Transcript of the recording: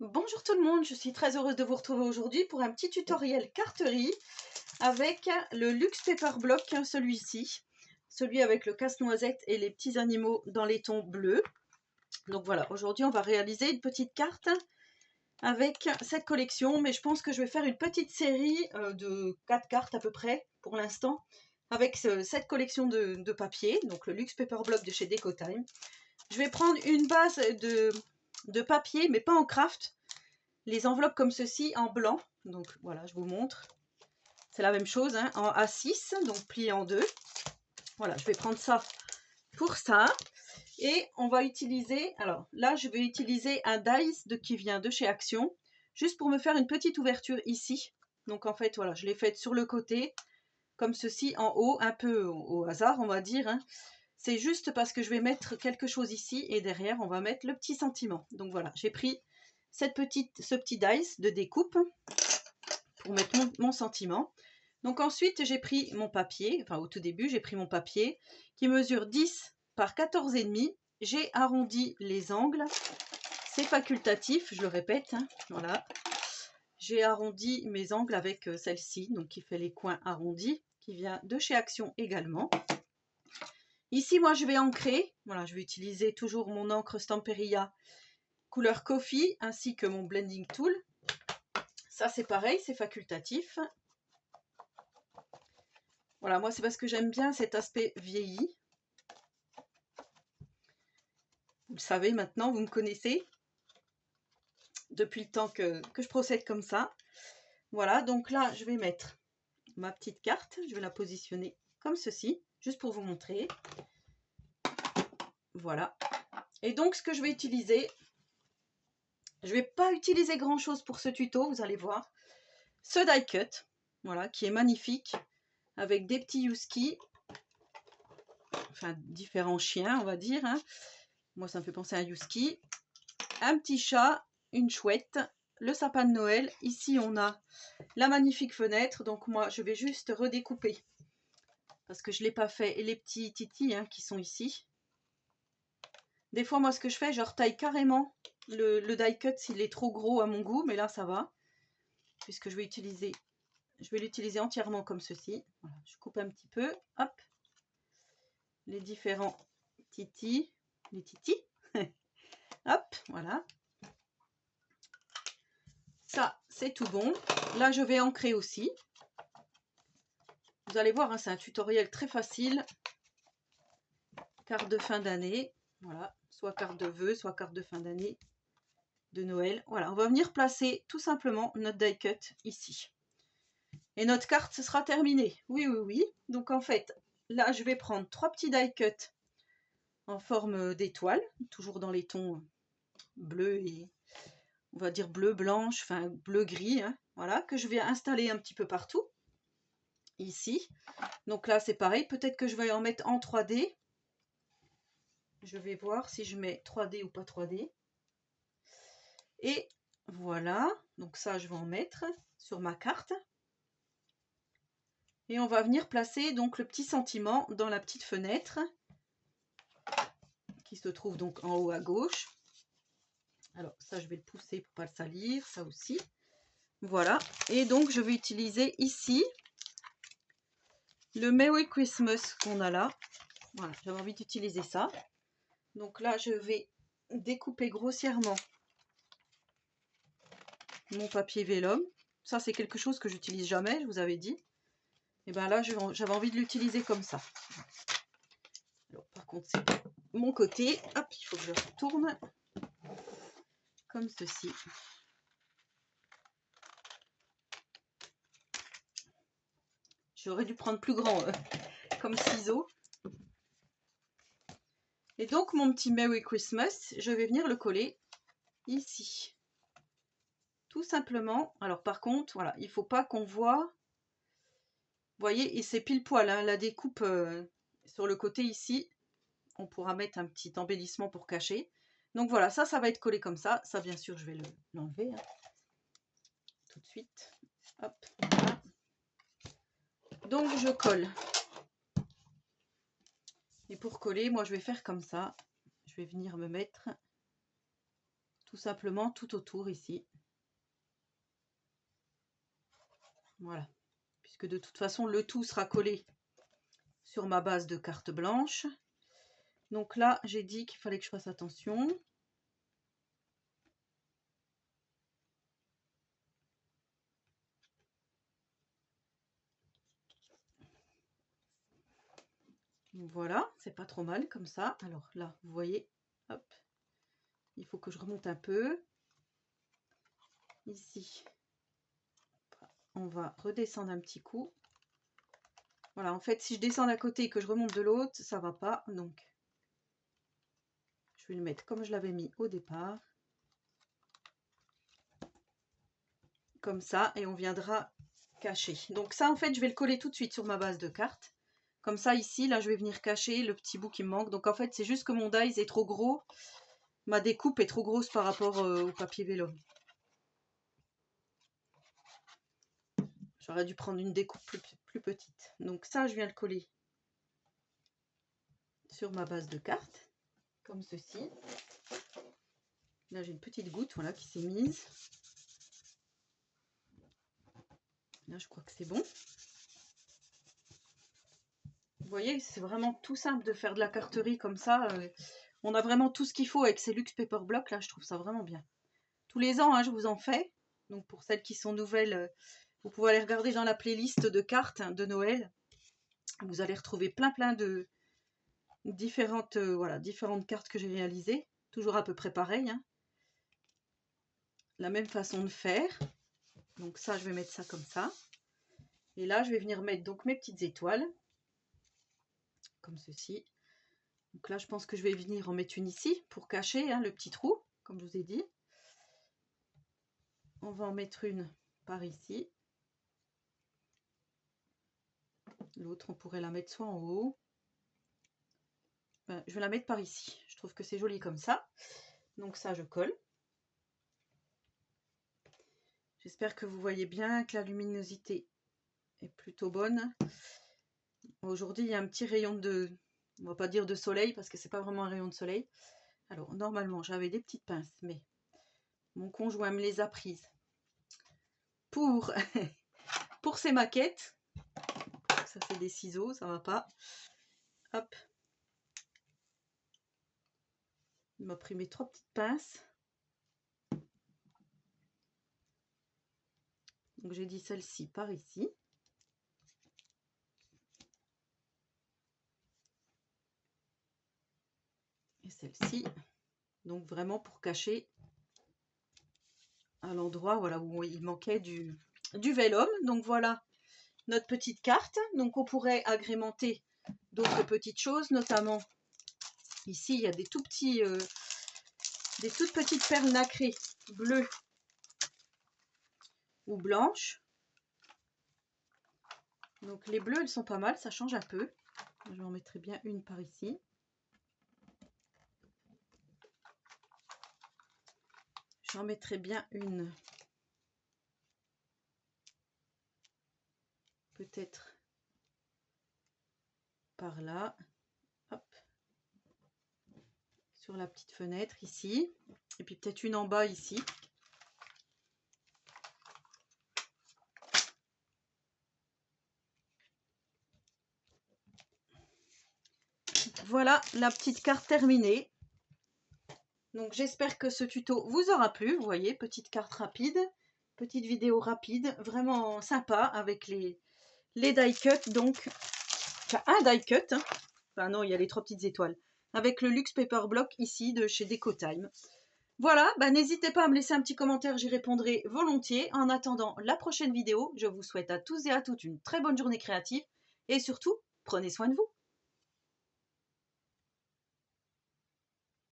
Bonjour tout le monde, je suis très heureuse de vous retrouver aujourd'hui pour un petit tutoriel carterie avec le Luxe Paper Block, celui-ci, celui avec le casse-noisette et les petits animaux dans les tons bleus. Donc voilà, aujourd'hui on va réaliser une petite carte avec cette collection, mais je pense que je vais faire une petite série de 4 cartes à peu près pour l'instant avec cette collection de papier, donc le Luxe Paper Block de chez Decotime. Je vais prendre une base de papier, mais pas en craft. Les enveloppes comme ceci en blanc, donc voilà, je vous montre. C'est la même chose, hein, en A6, donc plié en deux. Voilà, je vais prendre ça pour ça. Et on va utiliser, alors là, je vais utiliser un dies qui vient de chez Action, juste pour me faire une petite ouverture ici. Donc en fait, voilà, je l'ai faite sur le côté, comme ceci, en haut, un peu au hasard, on va dire. Hein. C'est juste parce que je vais mettre quelque chose ici, et derrière, on va mettre le petit sentiment. Donc voilà, j'ai pris ce petit dice de découpe pour mettre mon sentiment. Donc ensuite, j'ai pris mon papier, enfin au tout début, j'ai pris mon papier qui mesure 10 par 14,5. J'ai arrondi les angles. C'est facultatif, je le répète, hein, voilà. J'ai arrondi mes angles avec celle-ci, donc qui fait les coins arrondis, qui vient de chez Action également. Ici, moi, je vais ancrer. Voilà, je vais utiliser toujours mon encre Stamperia couleur coffee, ainsi que mon blending tool. Ça, c'est pareil, c'est facultatif. Voilà, moi, c'est parce que j'aime bien cet aspect vieilli. Vous le savez maintenant, vous me connaissez depuis le temps que je procède comme ça. Voilà, donc là, je vais mettre ma petite carte. Je vais la positionner comme ceci, juste pour vous montrer. Voilà. Et donc, ce que je vais utiliser, je ne vais pas utiliser grand-chose pour ce tuto, vous allez voir. Ce die cut, voilà, qui est magnifique, avec des petits Husky, enfin, différents chiens, on va dire. Hein. Moi, ça me fait penser à un Husky. Un petit chat, une chouette, le sapin de Noël. Ici, on a la magnifique fenêtre. Donc, moi, je vais juste redécouper parce que je ne l'ai pas fait. Et les petits titis qui sont ici. Des fois, moi, ce que je fais, je retaille carrément le die cut s'il est trop gros à mon goût. Mais là, ça va. Puisque je vais l'utiliser entièrement comme ceci. Voilà, je coupe un petit peu. Hop. Les différents titis. Les titis. Hop, voilà. Ça, c'est tout bon. Là, je vais ancrer aussi. Vous allez voir, hein, c'est un tutoriel très facile. Carte de fin d'année. Voilà, soit carte de vœux, soit carte de fin d'année, de Noël. Voilà, on va venir placer tout simplement notre die cut ici. Et notre carte, ce sera terminé. Oui, oui, oui. Donc, en fait, là, je vais prendre 3 petits die cut en forme d'étoile, toujours dans les tons bleus et on va dire bleu, blanche, enfin bleu, gris. Hein, voilà, que je vais installer un petit peu partout. Ici. Donc là, c'est pareil. Peut-être que je vais en mettre en 3D. Je vais voir si je mets 3D ou pas 3D. Et voilà. Donc ça, je vais en mettre sur ma carte. Et on va venir placer donc le petit sentiment dans la petite fenêtre qui se trouve donc en haut à gauche. Alors ça, je vais le pousser pour pas le salir. Ça aussi. Voilà. Et donc, je vais utiliser ici le Merry Christmas qu'on a là. Voilà, j'avais envie d'utiliser ça. Donc là, je vais découper grossièrement mon papier vélum. Ça, c'est quelque chose que j'utilise jamais, je vous avais dit. Et bien là, j'avais envie de l'utiliser comme ça. Alors, par contre, c'est mon côté. Hop, il faut que je retourne comme ceci. J'aurais dû prendre plus grand comme ciseaux. Et donc, mon petit Merry Christmas, je vais venir le coller ici. Tout simplement. Alors, par contre, voilà, il ne faut pas qu'on voit. Vous voyez, et c'est pile poil, hein, la découpe sur le côté ici. On pourra mettre un petit embellissement pour cacher. Donc voilà, ça va être collé comme ça. Ça, bien sûr, je vais l'enlever tout de suite. Hop, voilà. Donc, je colle. Et pour coller, moi, je vais faire comme ça. Je vais venir me mettre tout simplement tout autour ici. Voilà, puisque de toute façon le tout sera collé sur ma base de carte blanche. Donc là j'ai dit qu'il fallait que je fasse attention. Voilà, c'est pas trop mal comme ça. Alors là, vous voyez, hop, il faut que je remonte un peu. Ici, on va redescendre un petit coup. Voilà, en fait, si je descends d'un côté et que je remonte de l'autre, ça va pas. Donc, je vais le mettre comme je l'avais mis au départ. Comme ça, et on viendra cacher. Donc ça, en fait, je vais le coller tout de suite sur ma base de cartes. Comme ça, ici, là, je vais venir cacher le petit bout qui me manque. Donc, en fait, c'est juste que mon dies est trop gros. Ma découpe est trop grosse par rapport au papier vélum. J'aurais dû prendre une découpe plus petite. Donc ça, je viens le coller sur ma base de cartes, comme ceci. Là, j'ai une petite goutte, voilà, qui s'est mise. Là, je crois que c'est bon. Vous voyez, c'est vraiment tout simple de faire de la carterie comme ça. On a vraiment tout ce qu'il faut avec ces Luxe Paper Block. Là, je trouve ça vraiment bien. Tous les ans, hein, je vous en fais. Donc, pour celles qui sont nouvelles, vous pouvez aller regarder dans la playlist de cartes de Noël. Vous allez retrouver plein de différentes, voilà, différentes cartes que j'ai réalisées. Toujours à peu près pareil. Hein. La même façon de faire. Donc ça, je vais mettre ça comme ça. Et là, je vais venir mettre donc mes petites étoiles. Comme ceci. Donc là, je pense que je vais venir en mettre une ici pour cacher hein, le petit trou, comme je vous ai dit. On va en mettre une par ici. L'autre, on pourrait la mettre soit en haut. Je vais la mettre par ici. Je trouve que c'est joli comme ça. Donc ça, je colle. J'espère que vous voyez bien que la luminosité est plutôt bonne. Aujourd'hui, il y a un petit rayon de... On va pas dire de soleil parce que c'est pas vraiment un rayon de soleil. Alors, normalement, j'avais des petites pinces, mais mon conjoint me les a prises pour, pour ses maquettes. Ça, c'est des ciseaux, ça va pas. Hop. Il m'a pris mes 3 petites pinces. Donc, j'ai dit celle-ci par ici. Et celle-ci. Donc, vraiment pour cacher à l'endroit voilà, où il manquait du vélum. Donc, voilà notre petite carte. Donc, on pourrait agrémenter d'autres petites choses, notamment ici, il y a des tout petits, des toutes petites perles nacrées bleues ou blanches. Donc, les bleues, elles sont pas mal, ça change un peu. Je en mettrai bien une par ici. J'en mettrai bien une. Peut-être par là. Hop. Sur la petite fenêtre ici. Et puis peut-être une en bas ici. Voilà la petite carte terminée. Donc j'espère que ce tuto vous aura plu. Vous voyez, petite carte rapide, petite vidéo rapide, vraiment sympa avec les die cut. Donc, enfin un die cut. Hein. Enfin non, il y a les 3 petites étoiles. Avec le Luxe Paper Block ici de chez Decotime. Voilà, bah, n'hésitez pas à me laisser un petit commentaire, j'y répondrai volontiers. En attendant la prochaine vidéo, je vous souhaite à tous et à toutes une très bonne journée créative. Et surtout, prenez soin de vous.